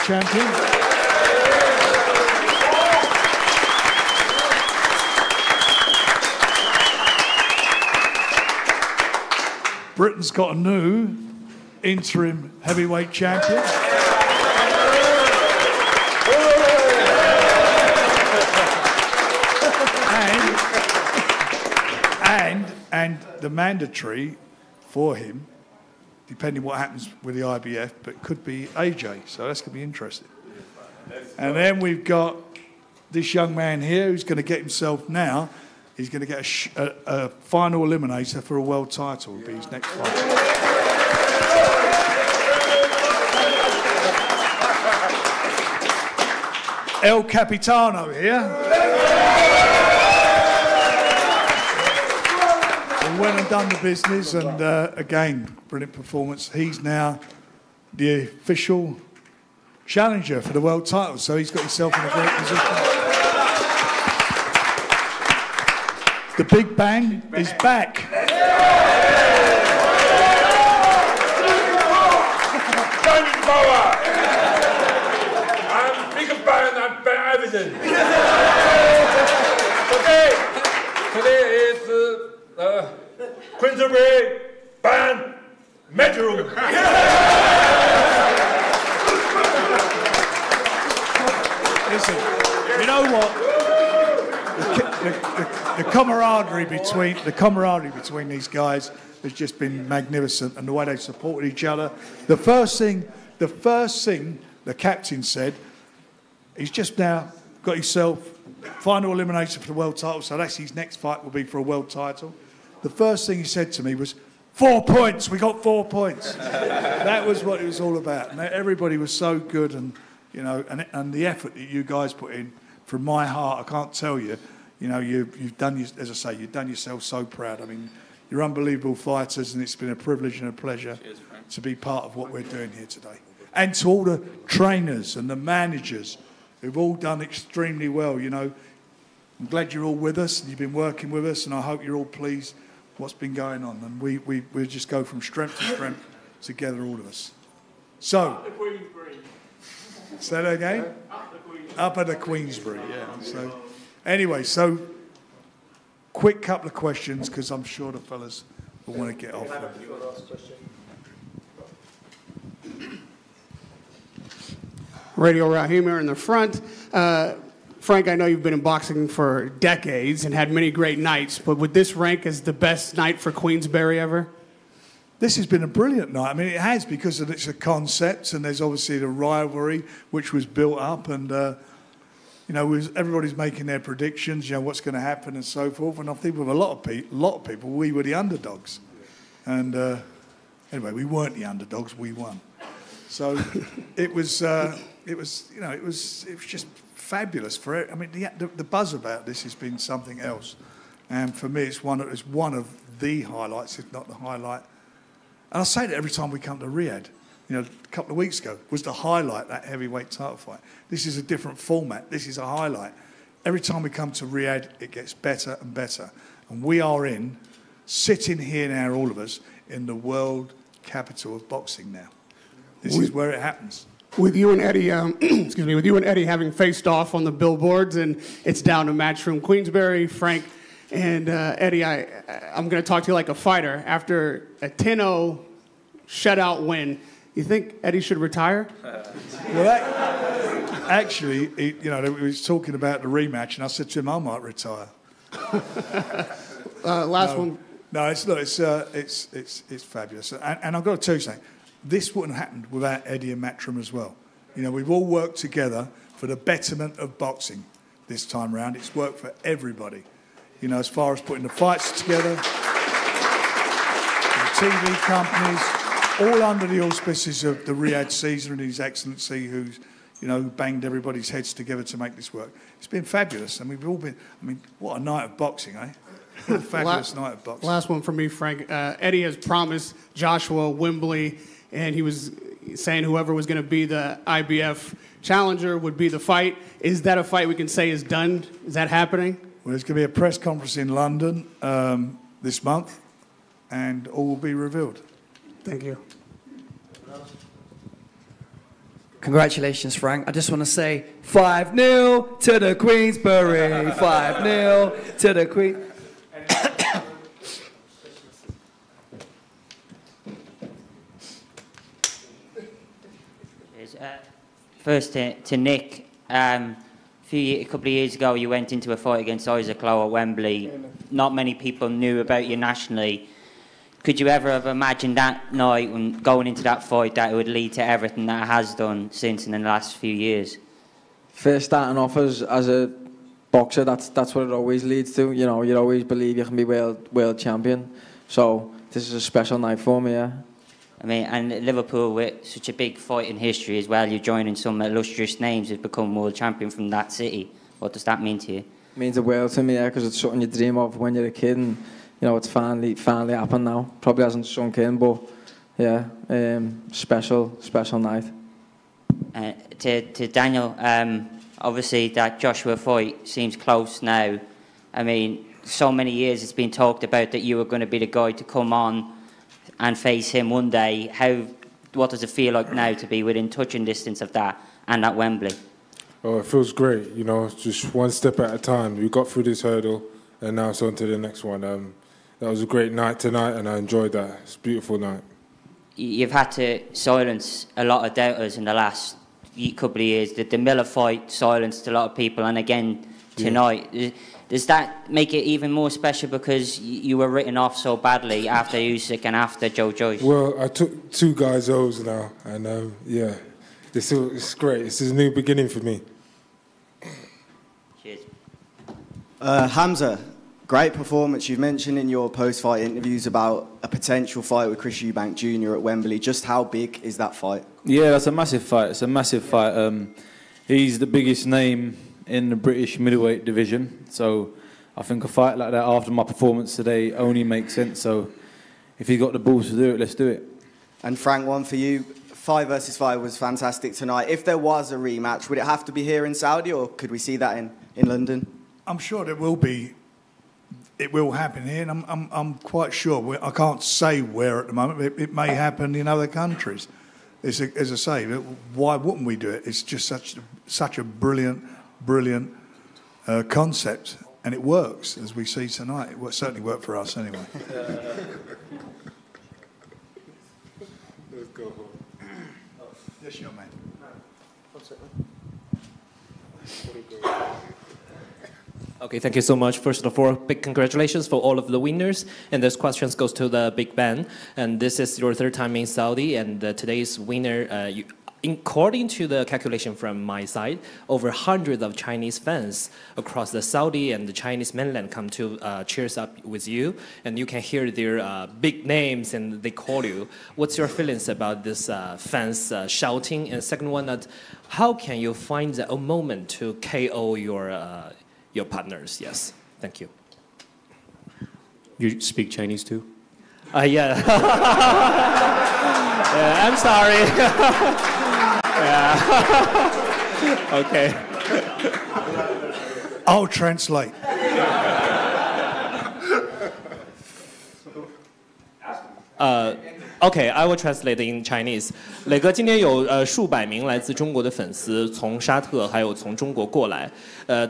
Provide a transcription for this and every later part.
champion. Britain's got a new interim heavyweight champion. And the mandatory for him, depending what happens with the IBF, but could be AJ, so that's going to be interesting. And then we've got this young man here who's going to get himself now, he's going to get a final eliminator for a world title, will be his next fight. El Capitano here. We went and done the business, and again, brilliant performance. He's now the official challenger for the world title, so he's got himself in a great position. The Big Bang is back. I'm Big Bang and Ben Evidence. Today is Queensberry band Matchroom. Listen, you know what? The camaraderie between these guys has just been magnificent, and the way they've supported each other. The first thing the captain said, he's just now got himself final elimination for the world title, so that's his next fight will be for a world title. The first thing he said to me was, 4 points, we got 4 points. That was what it was all about. And everybody was so good, and you know, and the effort that you guys put in, from my heart, I can't tell you, you know, you've done, as I say, you've done yourself so proud. I mean, you're unbelievable fighters, and it's been a privilege and a pleasure to be part of what we're doing here today. And to all the trainers and the managers who've all done extremely well, you know. I'm glad you're all with us, and you've been working with us, and I hope you're all pleased what's been going on. And we just go from strength to strength together, all of us. So, say that again? Up at the Queensberry, yeah. So, anyway, so quick couple of questions, because I'm sure the fellas will want to get off. Radio Raheem here in the front. Frank, I know you've been in boxing for decades and had many great nights, but would this rank as the best night for Queensberry ever? This has been a brilliant night. I mean, it has, because it's a concept, and there's obviously the rivalry which was built up, and you know, everybody's making their predictions, you know, what's going to happen and so forth. And I think with a lot of people, we were the underdogs, and anyway, we weren't the underdogs, we won. So it was just fabulous for it. I mean, the buzz about this has been something else, and for me, it's one of the highlights, if not the highlight. And I say that every time we come to Riyadh. You know, a couple of weeks ago was the highlight, that heavyweight title fight. This is a different format. This is a highlight. Every time we come to Riyadh, it gets better and better. And we are sitting here now, all of us, in the world capital of boxing now. This is where it happens. With you and Eddie, with you and Eddie having faced off on the billboards, and it's down to Matchroom Queensberry, Frank and Eddie, I'm going to talk to you like a fighter. After a 10-0 shutout win, you think Eddie should retire? Well, actually, you know, he was talking about the rematch, and I said to him, I might retire. Last one. No, it's fabulous, and I've got to tell you something. This wouldn't have happened without Eddie and Matchroom as well. You know, we've all worked together for the betterment of boxing this time round. It's worked for everybody. You know, as far as putting the fights together, the TV companies, all under the auspices of the Riyadh Caesar and His Excellency, who's, you know, banged everybody's heads together to make this work. It's been fabulous, and we've all been, I mean, what a night of boxing, eh? What a fabulous night of boxing. Last one for me, Frank. Eddie has promised Joshua Wembley, and he was saying whoever was going to be the IBF challenger would be the fight. Is that a fight we can say is done? Is that happening? Well, there's going to be a press conference in London this month, and all will be revealed. Thank you. Congratulations, Frank. I just want to say 5-0 to the Queensberry. 5-0 to the Queen. First to Nick. A couple of years ago, you went into a fight against Isaac Lowe at Wembley. Not many people knew about you nationally. Could you ever have imagined that night, when going into that fight, that it would lead to everything that it has done since in the last few years? First starting off as a boxer, that's what it always leads to. You know, you always believe you can be world champion. So this is a special night for me, yeah. I mean, and Liverpool, with such a big fighting history as well, you're joining some illustrious names who've become world champion from that city. What does that mean to you? It means the world to me, yeah, because it's something you dream of when you're a kid, and you know it's finally happened now. Probably hasn't sunk in, but yeah, special night. To Daniel, obviously that Joshua fight seems close now. I mean, so many years it's been talked about that you were going to be the guy to come on and face him one day. What does it feel like now to be within touching distance of that and at Wembley? Oh, it feels great. You know, just one step at a time. We got through this hurdle, and now it's on to the next one. That was a great night tonight, and I enjoyed that. It's a beautiful night. You've had to silence a lot of doubters in the last couple of years. The Miller fight silenced a lot of people, and again tonight. Yeah. Does that make it even more special because you were written off so badly after Usyk and after Joe Joyce? Well, I took 2 guys O's now, and yeah, it's great. This is a new beginning for me. Cheers. Hamza, great performance. You've mentioned in your post-fight interviews about a potential fight with Chris Eubank Jr. at Wembley. Just how big is that fight? Yeah, that's a massive fight. It's a massive fight. He's the biggest name in the British middleweight division, so I think a fight like that after my performance today only makes sense. So if he's got the balls to do it, let's do it. And Frank, one for you. 5 versus 5 was fantastic tonight. If there was a rematch, would it have to be here in Saudi, or could we see that in London? I'm sure there will be. It will happen here, and I'm quite sure. I can't say where at the moment. It may happen in other countries. As I say, why wouldn't we do it? It's just such a brilliant concept, and it works, as we see tonight. It certainly worked for us anyway. Let's go. Yes, young man. Okay, thank you so much. First of all, big congratulations for all of the winners. And this question goes to the Big Ben. And this is your 3rd time in Saudi, and today's winner, according to the calculation from my side, over hundreds of Chinese fans across the Saudi and the Chinese mainland come to cheers up with you, and you can hear their big names and they call you. What's your feelings about this fans shouting? And second one, that how can you find a moment to KO your partners? Yes, thank you. You speak Chinese too? Yeah. Yeah, I'm sorry. Yeah. Okay. I'll translate. Okay, I will translate in Chinese. 磊哥，今天有数百名来自中国的粉丝从沙特还有从中国过来，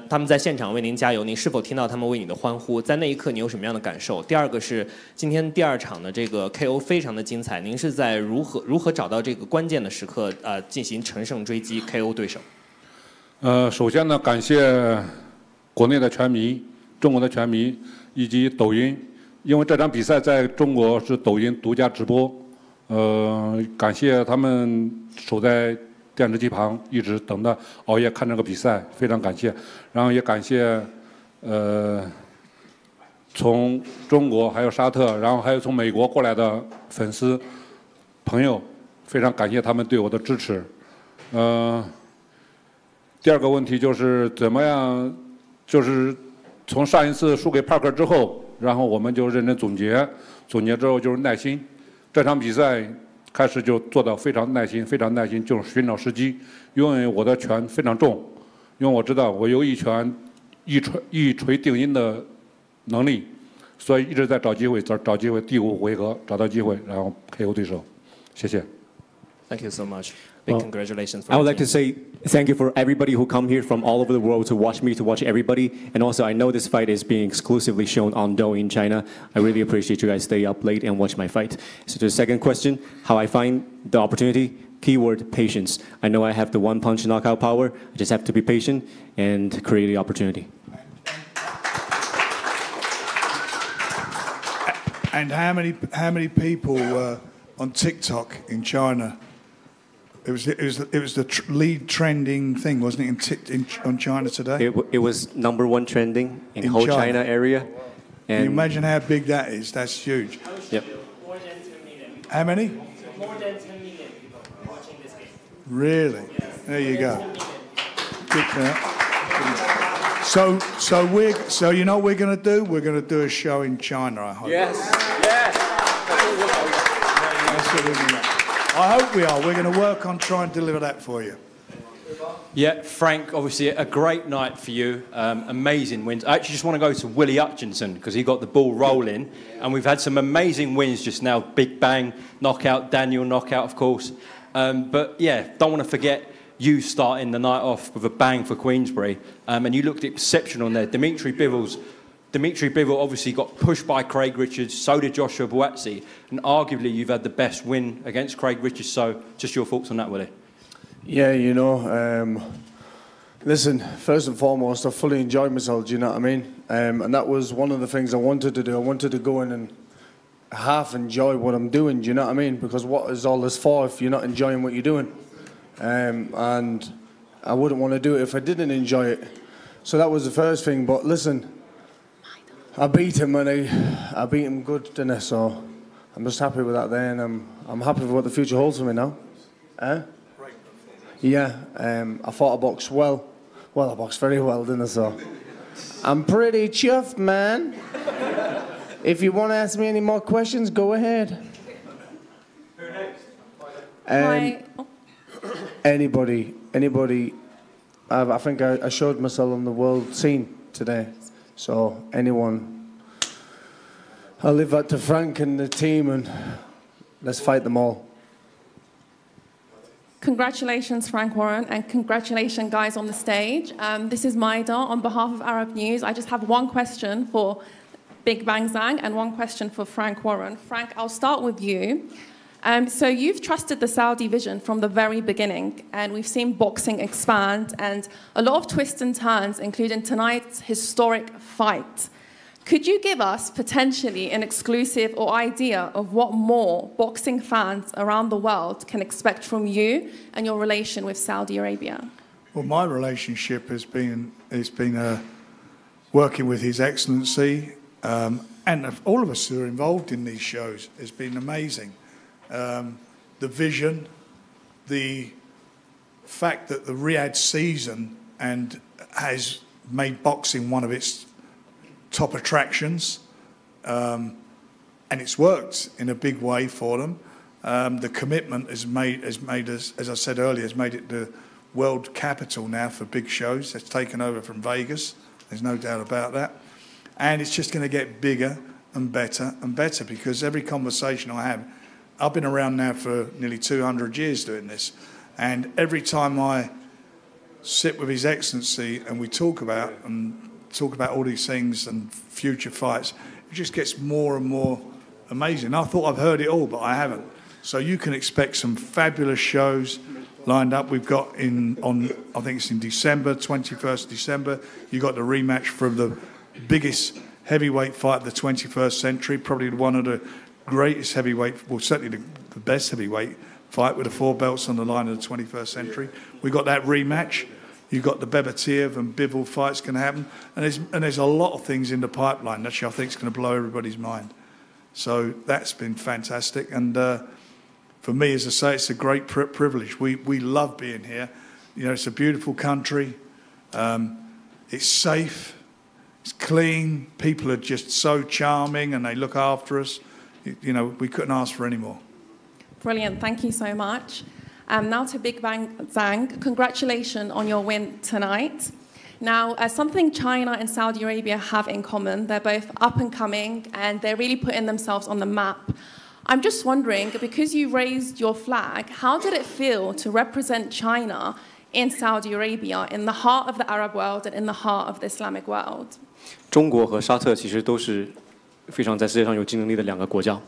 他们在现场为您加油。您是否听到他们为你的欢呼？在那一刻，你有什么样的感受？第二个是今天第2场的这个 KO 非常的精彩，您是在如何找到这个关键的时刻进行乘胜追击 KO 对手？首先呢，感谢国内的拳迷、中国的拳迷以及抖音。因为这场比赛在中国是抖音独家直播，感谢他们守在电视机旁一直等着熬夜看这个比赛，非常感谢。然后也感谢从中国还有沙特，然后还有从美国过来的粉丝朋友，非常感谢他们对我的支持。第2个问题就是怎么样，就是从上一次输给帕克之后。然后我们就认真总结之后就是耐心。这场比赛开始就做到非常耐心，就是寻找时机。因为我的拳非常重，因为我知道我有一锤定音的能力，所以一直在找机会。第5回合找到机会，然后 KO 对手。谢谢。Thank you so much. Big congratulations. For I would like to say thank you for everybody who come here from all over the world to watch me, to watch everybody. And also, I know this fight is being exclusively shown on Douyin, China. I really appreciate you guys stay up late and watch my fight. So to the second question, how I find the opportunity, keyword, patience. I know I have the one-punch knockout power. I just have to be patient and create the opportunity. And how many people on TikTok in China? It was the lead trending thing, wasn't it, on China today? It was #1 trending in whole China area. Can you imagine how big that is? That's huge. Yep. How many? More than 10 million people watching this game. Really? There you go. So you know what we're going to do? We're going to do a show in China, I hope. Yes. I hope we are. We're going to work on trying to deliver that for you. Yeah, Frank, obviously a great night for you. Amazing wins. I actually just want to go to Willie Hutchinson because he got the ball rolling. And we've had some amazing wins just now. Big Bang, knockout, Daniel knockout, of course. But yeah, don't want to forget you starting the night off with a bang for Queensberry. And you looked exceptional there. Dimitri Bivol obviously got pushed by Craig Richards, so did Joshua Buatsi, and arguably you've had the best win against Craig Richards, so just your thoughts on that, Willie? Yeah, you know, listen, first and foremost, I fully enjoyed myself, do you know what I mean? And that was one of the things I wanted to do. I wanted to go in and half enjoy what I'm doing, do you know what I mean? Because what is all this for if you're not enjoying what you're doing? And I wouldn't want to do it if I didn't enjoy it. So that was the first thing, but listen, I beat him and I beat him good, didn't I? So I'm just happy with that there, and I'm happy with what the future holds for me now. Yeah, I thought I boxed well. Well, I boxed very well, didn't I? So I'm pretty chuffed, man. If you want to ask me any more questions, go ahead. Who next? Anybody. I think I showed myself on the world scene today. So anyone, I'll leave that to Frank and the team, and let's fight them all. Congratulations, Frank Warren, and congratulations, guys, on the stage. This is Maida on behalf of Arab News. I just have one question for Big Bang Zhang and one question for Frank Warren. Frank, I'll start with you. So you've trusted the Saudi vision from the very beginning, and we've seen boxing expand and a lot of twists and turns, including tonight's historic fight. Could you give us potentially an exclusive or idea of what more boxing fans around the world can expect from you and your relation with Saudi Arabia? Well, my relationship has been working with His Excellency, and all of us who are involved in these shows has been amazing. The vision, the fact that the Riyadh season has made boxing one of its top attractions, and it's worked in a big way for them. The commitment has made us, as I said earlier, has made it the world capital now for big shows. It's taken over from Vegas. There's no doubt about that, and it's just going to get bigger and better because every conversation I have. I've been around now for nearly 200 years doing this, and every time I sit with His Excellency and we talk about all these things and future fights, it just gets more and more amazing. I thought I've heard it all, but I haven't. So you can expect some fabulous shows lined up. We've got I think it's in December, 21st December, you got the rematch from the biggest heavyweight fight of the 21st century, probably one of the greatest heavyweight, well, certainly the best heavyweight fight with the 4 belts on the line of the 21st century. We got that rematch. You've got the Bebatiev and Bivol fights going to happen. And there's a lot of things in the pipeline that I think is going to blow everybody's mind. So that's been fantastic. And for me, as I say, it's a great privilege. We love being here. You know, it's a beautiful country. It's safe. It's clean. People are just so charming and they look after us. You know, we couldn't ask for any more. Brilliant. Thank you so much. Now to Big Bang Zhang. Congratulations on your win tonight. Now, something China and Saudi Arabia have in common, they're both up and coming and they're really putting themselves on the map. I'm just wondering, because you raised your flag, how did it feel to represent China in Saudi Arabia, in the heart of the Arab world and in the heart of the Islamic world? 中国和沙特其实都是非常在世界上有竞争力的两个国家，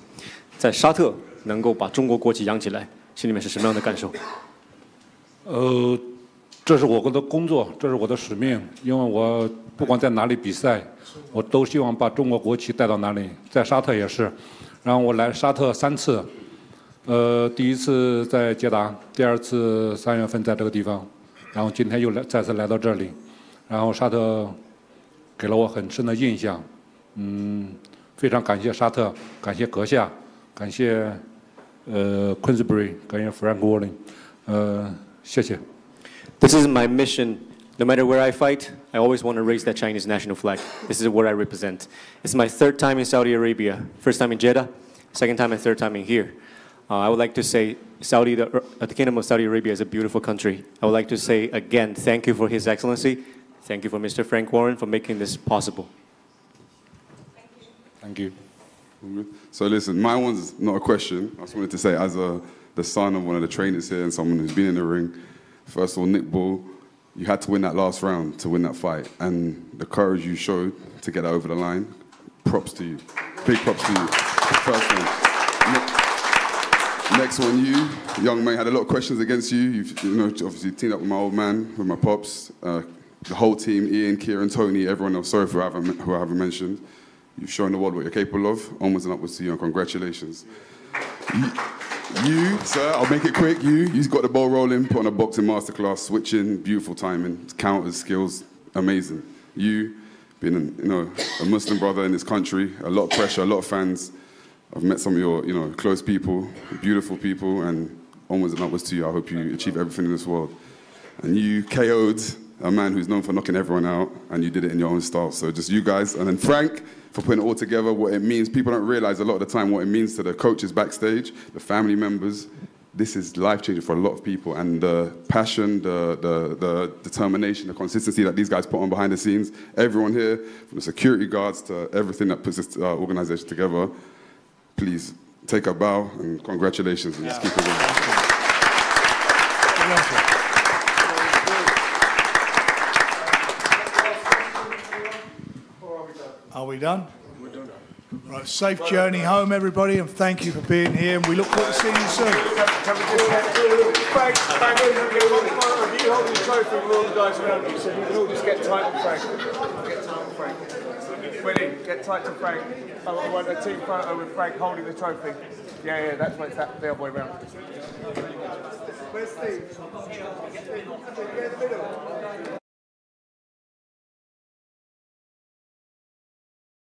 在沙特能够把中国国旗扬起来，心里面是什么样的感受？这是我的工作，这是我的使命，因为我不管在哪里比赛，我都希望把中国国旗带到哪里，在沙特也是。然后我来沙特3次，第一次在捷达，第二次3月份在这个地方，然后今天又再次来到这里，然后沙特给了我很深的印象，非常感谢沙特，感谢阁下，感谢Queensberry， 感谢 Frank Warren， 谢谢。This is my mission. No matter where I fight, I always want to raise that Chinese national flag. This is what I represent. It's my 3rd time in Saudi Arabia. First time in Jeddah, 2nd time and 3rd time in here. I would like to say the Kingdom of Saudi Arabia is a beautiful country. I would like to say again, thank you for His Excellency. Thank you for Mr. Frank Warren for making this possible. Thank you. So listen, my one's not a question. I just wanted to say, as the son of one of the trainers here and someone who's been in the ring, first of all, Nick Bull, you had to win that last round to win that fight. And the courage you showed to get that over the line, props to you. Big props to you. First one. Next one, you. Young man, had a lot of questions against you. You've obviously teamed up with my old man, with my pops, the whole team, Ian, Kieran, Tony, everyone else. Sorry who I haven't mentioned. You've shown the world what you're capable of. Onwards and upwards to you, and congratulations. You, sir, I'll make it quick. You've got the ball rolling, put on a boxing masterclass, switching, beautiful timing, counters, skills, amazing. You, being a Muslim brother in this country, a lot of pressure, a lot of fans. I've met some of your close people, beautiful people, and onwards and upwards to you. I hope you achieve everything in this world. And you KO'd a man who's known for knocking everyone out, and you did it in your own style. So just you guys, and then Frank, for putting it all together, what it means. People don't realize a lot of the time what it means to the coaches backstage, the family members. This is life-changing for a lot of people. And the passion, the determination, the consistency that these guys put on behind the scenes, everyone here, from the security guards to everything that puts this organization together, please take a bow and congratulations. And just keep it going. Are we done? We're done. Right, safe journey home, everybody, and thank you for being here. And we look forward to seeing you soon. Can we just get Frank, get one photo of you holding the trophy with all the guys around you, so you can all just get tight to Frank. Get tight to Frank. Willie, get tight to Frank. I want a team photo with Frank holding the trophy. Yeah, that's why it's that the other way around. Where's Steve? Steve, get in the middle.